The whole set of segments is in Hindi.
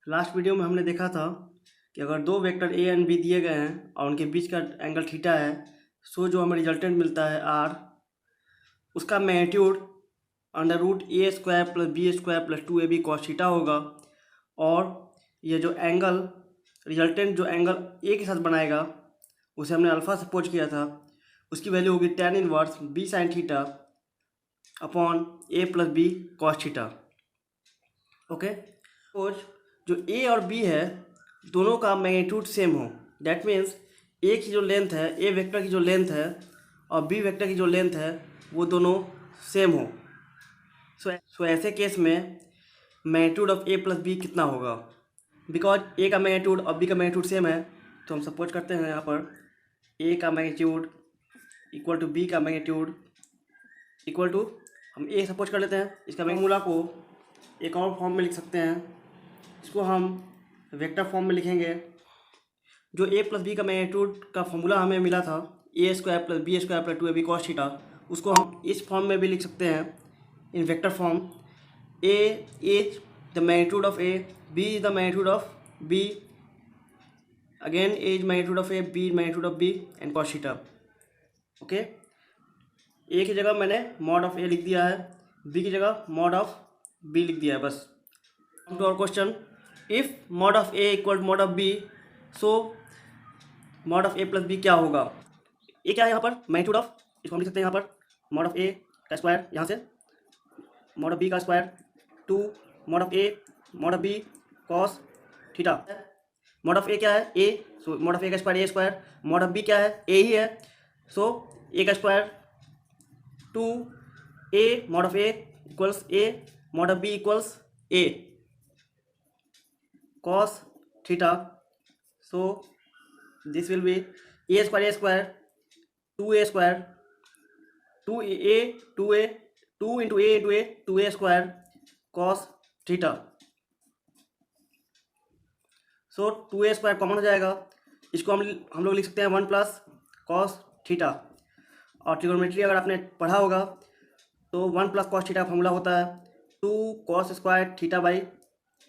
लास्ट वीडियो में हमने देखा था कि अगर दो वेक्टर ए एंड बी दिए गए हैं और उनके बीच का एंगल थीटा है, सो जो हमें रिजल्टेंट मिलता है आर, उसका magnitude under root A square plus B square plus 2ab cos theta होगा। और ये जो एंगल रिजल्टेंट जो एंगल ए के साथ बनाएगा उसे हमने अल्फ़ा सपोज किया था, उसकी वैल्यू होगी tan inverse B sine theta upon A plus B cos theta. Okay, suppose जो ए और बी है दोनों का मैग्नीट्यूड सेम हो, दैट मीन्स ए की जो लेंथ है, ए वेक्टर की जो लेंथ है और बी वेक्टर की जो लेंथ है वो दोनों सेम हो। सो ऐसे केस में magnitude of a plus b कितना होगा? बिकॉज ए का मैग्नीट्यूड और बी का मैग्नीट्यूड सेम है, तो हम सपोज करते हैं यहाँ पर ए का मैग्नीट्यूड इक्वल टू बी का मैग्नीट्यूड इक्वल टू, हम ए सपोज कर लेते हैं। इसका फॉर्मूला को एक और फॉर्म में लिख सकते हैं, इसको हम वेक्टर फॉर्म में लिखेंगे। जो ए प्लस बी का मैग्नीट्यूड का फॉर्मूला हमें मिला था A square plus B square plus 2ab cos theta, उसको हम इस फॉर्म में भी लिख सकते हैं in vector form. A is the magnitude of A, B is the magnitude of B, again A is magnitude of A, B magnitude of B and cos theta. Okay, A की जगह मैंने मॉड ऑफ ए लिख दिया है, बी की जगह मॉड ऑफ बी लिख दिया है बस। To our question, if mod of a equal mod of B, so mod of a plus b क्या होगा? ए क्या है यहाँ पर? मैग्नीट्यूड ऑफ, इसको हम लिख सकते हैं यहाँ पर मॉड ऑफ ए का स्क्वायर, यहाँ से मॉड ऑफ बी का square two mod of A mod of B cos theta. Mod of A क्या है? A, so mod of A का square A square, mod of B क्या है? ए ही है, सो ए का square two A mod of A equals A, mod of B equals A cos theta. So this will be A square 2a square 2a 2 into A 2a square cos theta. So 2a square common हो जाएगा, इसको हम लोग लिख सकते हैं 1 प्लस कॉस थीटा। और ट्रिगोनोमेट्री अगर आपने पढ़ा होगा तो 1 प्लस कॉस थीटा फॉर्मूला होता है 2 cos square theta by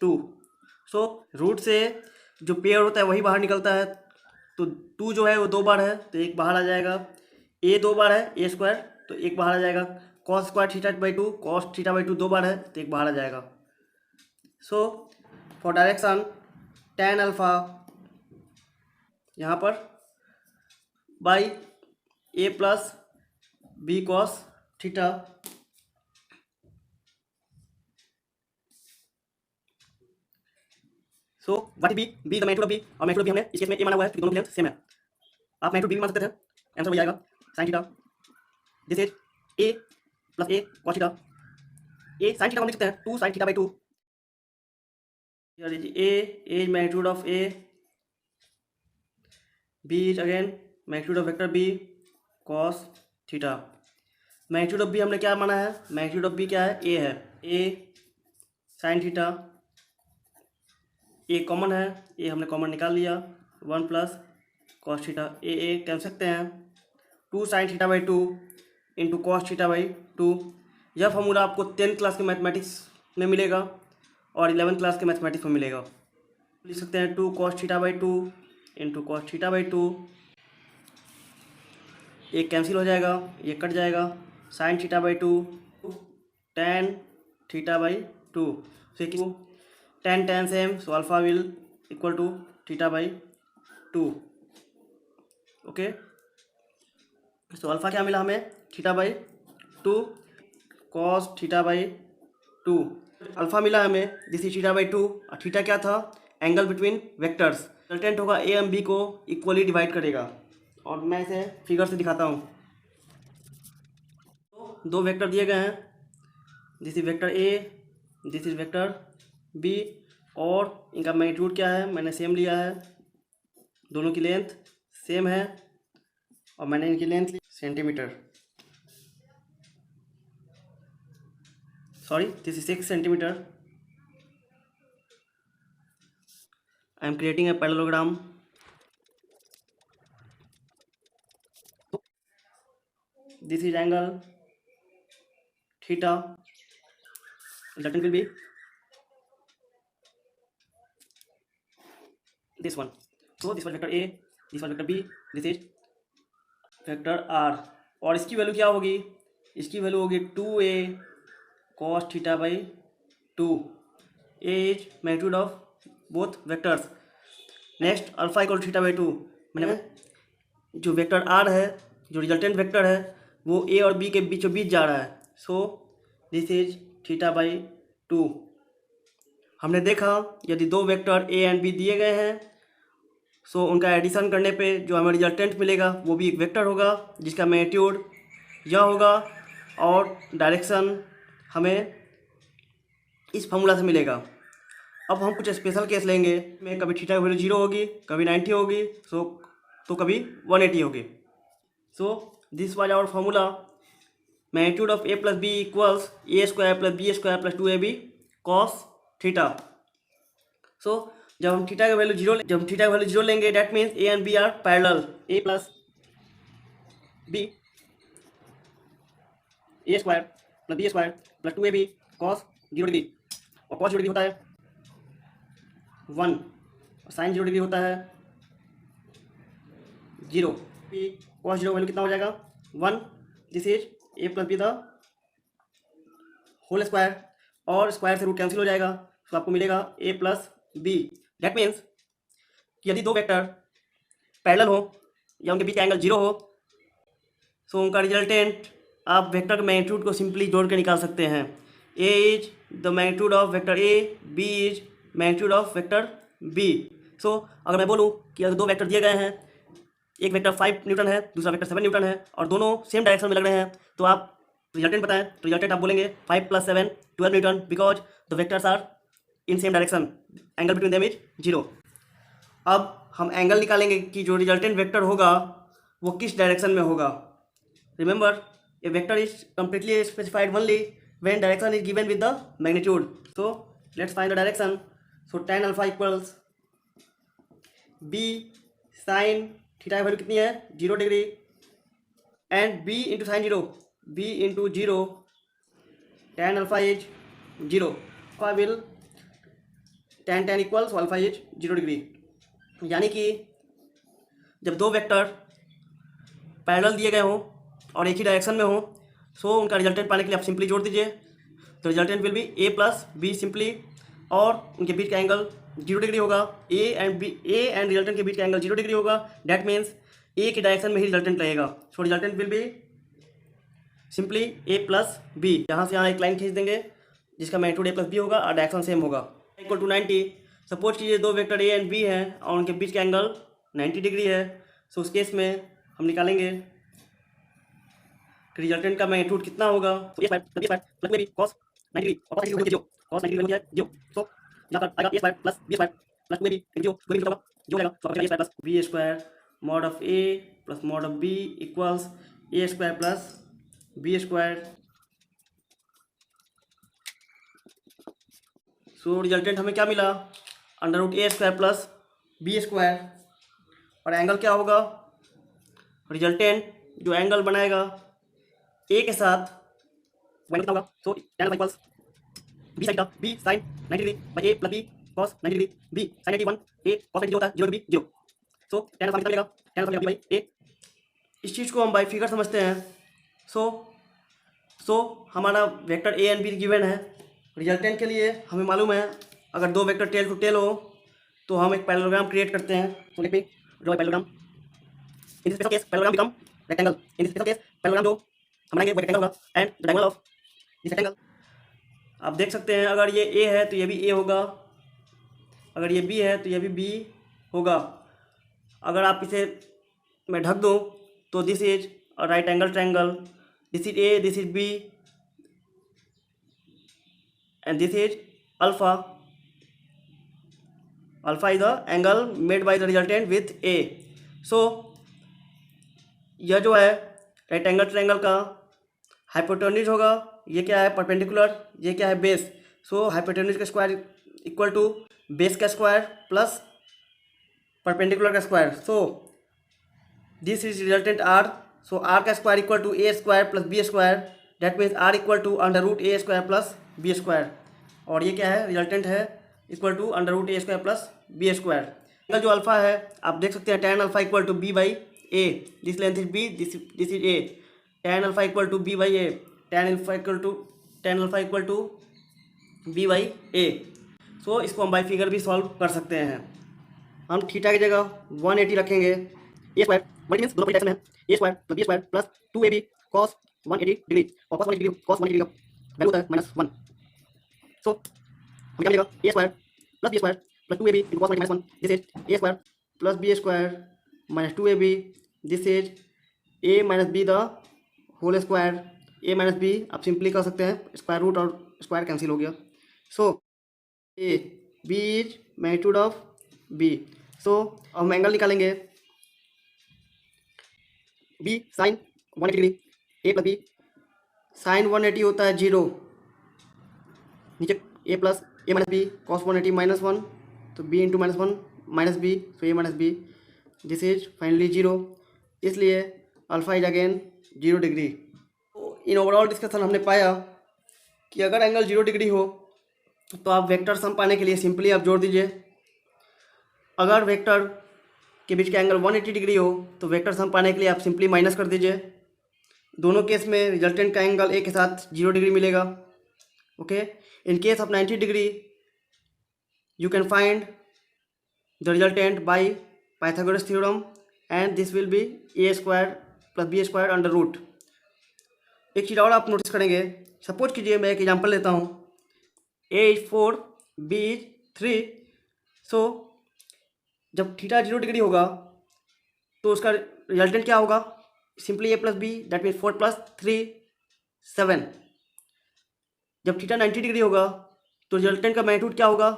2। So root से जो पेयर होता है वही बाहर निकलता है, तो 2 जो है वो 2 बार है तो एक बाहर आ जाएगा, ए 2 बार है ए स्क्वायर तो एक बाहर आ जाएगा, cos square theta by 2 cos theta by 2 2 बार है तो एक बाहर आ जाएगा। So for direction tan alpha यहाँ पर by a plus B cos theta. So what be the magnitude of b, और मैग्नीट्यूड बी हमने इस केस में ए माना हुआ है क्योंकि दोनों की लेंथ सेम है। आप मैग्नीट्यूड बी भी मान सकते थे, आंसर हो जाएगा sine theta. This is a plus a cos theta, a sine theta हम लिख सकते हैं 2 sine theta by 2। Here is a is magnitude of A, B is again magnitude of vector b cos theta. Magnitude of b हमने क्या माना है? मैग्नीट्यूड ऑफ बी क्या है? ए है, ए साइन थीटा, ए कॉमन है, ए हमने कॉमन निकाल लिया 1 प्लस कॉस थीटा, ए कह सकते हैं 2 sine theta by 2 into cos theta by 2। यह फॉर्मूला आपको 10th क्लास के मैथमेटिक्स में मिलेगा और 11th क्लास के मैथमेटिक्स में मिलेगा। लिख सकते हैं 2 cos theta by 2 into cos theta by 2, एक कैंसिल हो जाएगा, ये कट जाएगा, sine theta by 2 tan theta by 2, tan same, so alpha will equal to theta by 2। Okay, so alpha क्या मिला हमें? Theta by 2 cos theta by 2 alpha मिला हमें, दिस इज थीटा बाई 2। और थीटा क्या था? Angle between vectors. रिजल्टेंट होगा ए एम बी को इक्वली डिवाइड करेगा, और मैं इसे फिगर से दिखाता हूँ। तो दो वेक्टर दिए गए हैं, this is vector a, this is vector b, और इनका मैग्नीट्यूड क्या है? मैंने सेम लिया है, दोनों की लेंथ सेम है और मैंने इनकी लेंथ ली centimetre, sorry this is 6 centimetre. I am creating a parallelogram. This is angle theta. Resultant will be this one. So this was vector A, this was vector B, this is vector R. और इसकी वैल्यू क्या होगी? इसकी वैल्यू होगी 2a cos theta by 2. A is magnitude of both vectors. Next alpha equal theta by 2. मैंने जो वेक्टर R है, जो रिजल्टेंट वेक्टर है, वो A और B के बीचों बीच जा रहा है. सो दिस इज थीटा बाई 2. हमने देखा यदि दो वेक्टर A एंड B दिए गए हैं, सो उनका एडिशन करने पे जो हमें रिजल्टेंट मिलेगा वो भी एक वेक्टर होगा जिसका मैग्नीट्यूड यह होगा और डायरेक्शन हमें इस फॉर्मूला से मिलेगा. अब हम कुछ स्पेशल केस लेंगे में कभी थीटा की वैल्यू 0 होगी, कभी 90 होगी, तो कभी 180 होगी. So this was our formula. Magnitude of A plus B equals A square plus B square plus 2AB cos theta. So जब हम थीटा का वैल्यू जीरो लेंगे, that means A and B are parallel. A plus B A square plus B square plus 2AB cos 0 degree. और कॉस 0 डिग्री होता है 1 और साइन 0 डिग्री होता है 0. कॉस 0 वैल्यू कितना हो जाएगा? 1. This is A plus b the whole square और स्क्वायर से रूट कैंसिल हो जाएगा, तो आपको मिलेगा A plus b. That means यदि दो वेक्टर पैरेलल हो या उनके बीच का एंगल 0 हो, सो उनका रिजल्टेंट आप वेक्टर के मैग्नीट्यूड को सिंपली जोड़ के निकाल सकते हैं. A is the magnitude of vector A, B is magnitude of vector B. सो अगर मैं बोलूँ कि अगर दो वेक्टर दिए गए हैं, एक वेक्टर 5 न्यूटन है, दूसरा वेक्टर 7 न्यूटन है, और दोनों सेम डायरेक्शन में लग रहे हैं, तो आप रिजल्टेंट बताएं. तो रिजल्टेंट आप बोलेंगे 5 + 7 12 newton because the vectors are in same direction. Angle between them is 0. अब हम एंगल निकालेंगे कि जो रिजल्टेंट वेक्टर होगा वो किस डायरेक्शन में होगा. Remember, A vector is completely specified only when direction is given with the magnitude. So let's find the direction. So tan alpha equals b sine theta की वैल्यू कितनी है? 0 degree. And b into sine 0, b into 0 tan alpha is 0. Alpha will tan equals alpha is 0 degree. यानी कि जब दो वेक्टर पैरेलल दिए गए हों और एक ही डायरेक्शन में हो, सो उनका रिजल्टेंट पाने के लिए आप सिंपली जोड़ दीजिए. तो resultant will be A plus B simply, और उनके बीच का एंगल 0 डिग्री होगा. A एंड रिजल्टेंट के बीच का एंगल 0 डिग्री होगा. डैट मीन्स A के डायरेक्शन में ही रिजल्टेंट लगेगा. So resultant will be simply A plus B. यहाँ से यहाँ एक लाइन खींच देंगे जिसका मैग्नीट्यूड A प्लस बी होगा और डायरेक्शन सेम होगा. Equal to 90. सपोज कीजिए दो वेक्टर A एंड B हैं और उनके बीच का एंगल 90 डिग्री है. सो उस केस में हम निकालेंगे कि रिजल्टेंट का मैग्नीट्यूड कितना होगा. तो A square plus B square plus में भी cos 90 डिग्री और cos 90 डिग्री 0. cos 90 डिग्री हो जाए 0. सो यहाँ पर आएगा A square plus B square plus में भी 0 होगा, जो आएगा. तो A square plus B square mod of A plus mod of B equals A square plus B square. So resultant हमें क्या मिला? Under root A square plus B square. और एंगल क्या होगा? रिजल्टेंट जो एंगल बनाएगा A के साथ वो कितना होगा? So tan alpha equals B sine B sine 90 degree by A plus B cos 90 degree. B sine 91 A cos 90 होता है 0 डिग्री 0. सो tan अल्फा कितना मिलेगा? tan alpha by A. इस चीज़ को हम बाई फिगर समझते हैं. सो हमारा vector A and B given है. रिजल्टेंट के लिए हमें मालूम है अगर दो वेक्टर टेल टू टेल हो तो हम एक पैरेललोग्राम क्रिएट करते हैं. So let me draw parallelogram. In this special case parallelogram become rectangle. In this special case parallelogram जो हम बनाएंगे वो रेक्टेंगल होगा and the diagonal of this rectangle. आप देख सकते हैं अगर ये A है तो ये भी A होगा, अगर ये B है तो ये भी B होगा. अगर आप इसे मैं ढक दूँ तो this is a right angle triangle. This is A, this is B and this is alpha. Alpha is the angle made by the resultant with A. So यह जो है राइट एंगल ट्रायंगल का हाइपोटेन्यूज होगा. ये क्या है? परपेंडिकुलर. ये क्या है? बेस. सो हाइपोटेन्यूज का स्क्वायर इक्वल टू बेस का स्क्वायर प्लस परपेंडिकुलर का square. So this is resultant R. So R का square equal to A square plus B square. That means R equal to under root A square plus B square. और ये क्या है? रिजल्टेंट है equal to under root A square plus B square. Angle जो अल्फा है आप देख सकते हैं tan alpha equal to B by A, this length is B, this is A, tan alpha equal to B by A, tan alpha equal to B by A. So इसको हम बाई फिगर भी सॉल्व कर सकते हैं। हम थीटा की जगह 180 रखेंगे, ए स्क्वायर मीन्स दोनों डायरेक्शन में A square plus B square plus 2ab cos 180 degree, और cos 180 का वैल्यू होता है -1। सो हम क्या मिलेगा, A square plus B square plus 2ab into cos 180 -1, this is A square plus B square minus 2ab, this is A minus B the whole square. A minus B आप सिंपली कर सकते हैं, स्क्वायर रूट और स्क्वायर कैंसिल हो गया। So A B is magnitude of B. So हम एंगल निकालेंगे B sine 180 degree, A plus B sine 180 होता है 0, नीचे a plus a minus b cos 180 -1, तो b into -1 minus b, so a minus b, this is finally 0, इसलिए alpha is again 0 degree. In overall discussion हमने पाया कि अगर एंगल 0 डिग्री हो तो आप वेक्टर सम पाने के लिए सिंपली आप जोड़ दीजिए। अगर वेक्टर के बीच का एंगल 180 डिग्री हो तो वेक्टर सम पाने के लिए आप सिंपली माइनस कर दीजिए। दोनों केस में रिजल्टेंट का एंगल ए के साथ 0 डिग्री मिलेगा। Okay, in case of 90 degree you can find the resultant by Pythagoras theorem and this will be A square plus B square under root. एक चीज़ और आप नोटिस करेंगे, सपोज कीजिए मैं एक एग्जांपल लेता हूँ, ए इज 4 बी इज 3। सो जब थीटा 0 डिग्री होगा तो उसका रिजल्टेंट क्या होगा, simply a plus b, that means 4 plus 3 7। जब थीटा 90 डिग्री होगा तो रिजल्टेंट का मैग्नीट्यूड क्या होगा,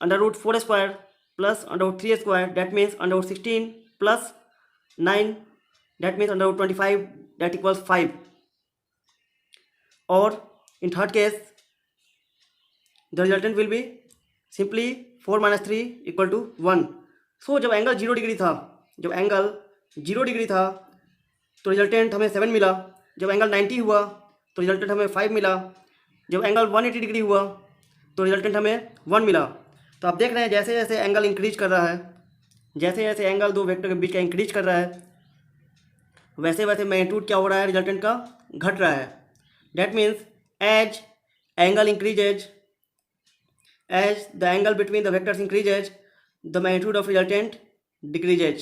under root 4 square plus under root 3 square, that means under root 16 plus 9, that means under root 25, that equals 5। और in third case the resultant will be simply 4 - 3 equal to 1। So जब एंगल 0 डिग्री था, तो रिजल्टेंट हमें 7 मिला। जब एंगल 90 हुआ तो रिजल्टेंट हमें 5 मिला। जब एंगल 180 डिग्री हुआ तो रिजल्टेंट हमें 1 मिला। तो आप देख रहे हैं जैसे जैसे एंगल इंक्रीज कर रहा है, जैसे जैसे एंगल दो वेक्टर के बीच का इंक्रीज कर रहा है, वैसे वैसे मैग्नीट्यूड क्या हो रहा है, रिजल्टेंट का घट रहा है। That means as angle increases, as the angle between the vectors increases, the magnitude of resultant decreases.